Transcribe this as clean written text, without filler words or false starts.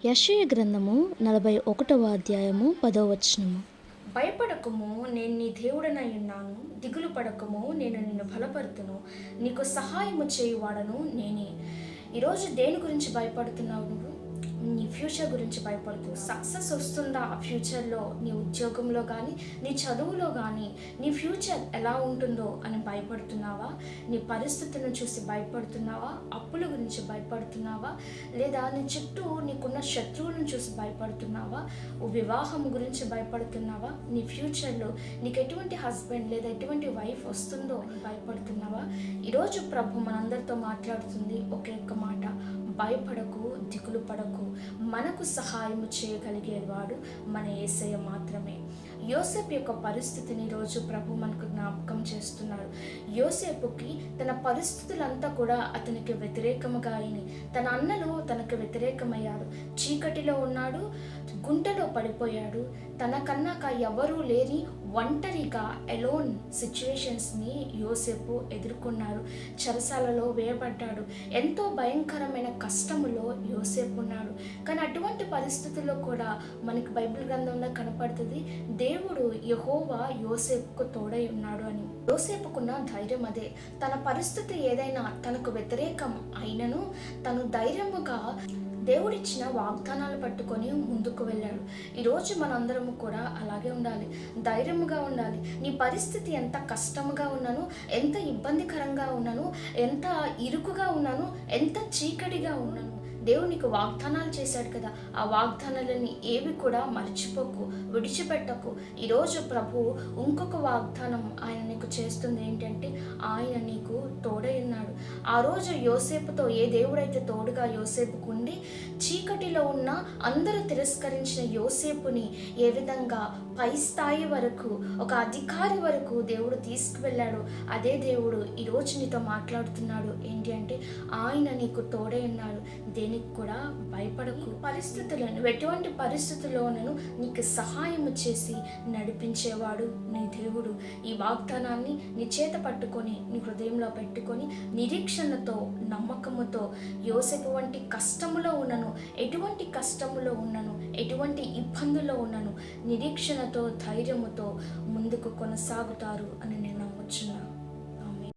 యెషయా గ్రంథము 41వ అధ్యాయము 10వ వచనము. భయపడకము, నేను నీ దేవుడనై ఉన్నాను. దిగులు పడకము, నేను నిన్ను బలపరుతును. నీకు సహాయము చేయువాడను నేనే. ఈరోజు దేని గురించి భయపడుతున్నావు నువ్వు? నీ ఫ్యూచర్ గురించి భయపడుతున్నావు. సక్సెస్ వస్తుందా ఆ ఫ్యూచర్లో? నీ ఉద్యోగంలో కానీ, నీ చదువులో కానీ, నీ ఫ్యూచర్ ఎలా ఉంటుందో అని భయపడుతున్నావా? నీ పరిస్థితులను చూసి భయపడుతున్నావా? అప్పుల గురించి భయపడుతున్నావా? లేదా నీ చుట్టూ నీకున్న శత్రువులను చూసి భయపడుతున్నావా? వివాహం గురించి భయపడుతున్నావా? నీ ఫ్యూచర్లో నీకు ఎటువంటి హస్బెండ్ లేదా ఎటువంటి వైఫ్ వస్తుందో అని భయపడుతున్నావా? ఈరోజు ప్రభు మనందరితో మాట్లాడుతుంది ఒకే ఒక్క మాట: భయపడకు, దిగులు పడకు. మనకు సహాయము చేయగలిగేవాడు మన యేసయ్య మాత్రమే. యోసేపు యొక్క పరిస్థితిని రోజు ప్రభు మనకు జ్ఞాపకం చేస్తున్నాడు. యోసేపుకి తన పరిస్థితులంతా కూడా అతనికి వ్యతిరేకముగా అయినాయి. తన అన్నలు తనకు వ్యతిరేకమయ్యాడు. చీకటిలో ఉన్నాడు, గుంటలో పడిపోయాడు. తనకన్నాక ఎవరూ లేని ఒంటరిగా ఎలోన్ సిచ్యువేషన్స్ని యోసేపు ఎదుర్కొన్నారు. చెరసాలలో వేయబడ్డాడు. ఎంతో భయంకరమైన కష్టములో యోసేపు ఉన్నాడు. కానీ అటువంటి పరిస్థితుల్లో కూడా మనకి బైబిల్ గ్రంథంలో కనపడుతుంది, దేవుడు యెహోవా యోసేపుకు తోడై ఉన్నాడు అని. యోసేపుకున్న ధైర్యం అదే. తన పరిస్థితి ఏదైనా తనకు వ్యతిరేకం అయినను తను ధైర్యముగా దేవుడిచ్చిన వాగ్దానాలు పట్టుకొని ముందుకు వెళ్ళాడు. ఈరోజు మనందరము కూడా అలాగే ఉండాలి, ధైర్యముగా ఉండాలి. నీ పరిస్థితి ఎంత కష్టముగా ఉన్నాను, ఎంత ఇబ్బందికరంగా ఉన్నాను, ఎంత ఇరుకుగా ఉన్నాను, ఎంత చీకటిగా ఉన్నాను, దేవుడు నీకు వాగ్దానాలు చేశాడు కదా, ఆ వాగ్దానాలని ఏవి కూడా మర్చిపోకు, విడిచిపెట్టకు. ఈరోజు ప్రభు ఇంకొక వాగ్దానం ఆయన నీకు చేస్తుంది ఏంటంటే, ఆయన నీకు తోడై ఉన్నాడు. ఆ రోజు యోసేపుతో ఏ దేవుడైతే తోడుగా యోసేపుకు ఉండి చీకటిలో ఉన్న అందరూ తిరస్కరించిన యోసేపుని ఏ విధంగా పై స్థాయి వరకు, ఒక అధికారి వరకు దేవుడు తీసుకువెళ్ళాడు, అదే దేవుడు ఈరోజు నీతో మాట్లాడుతున్నాడు. ఏంటి అంటే, ఆయన నీకు తోడై ఉన్నాడు. దేనికి కూడా భయపడకు. పరిస్థితులను, ఎటువంటి పరిస్థితుల్లోనూ నీకు సహాయం చేసి నడిపించేవాడు నీ దేవుడు. ఈ వాగ్దానాన్ని నీ చేత పట్టుకొని, నీ హృదయంలో పెట్టుకొని, నిరీక్షణతో, నమ్మకముతో, యోసేపు వంటి కష్టములో ఉన్నను, ఎటువంటి కష్టములో ఉన్నను, ఎటువంటి ఇబ్బందుల్లో ఉన్నను, నిరీక్షణతో, ధైర్యముతో ముందుకు కొనసాగుతారు అని నేను నమ్ముచున్నాను.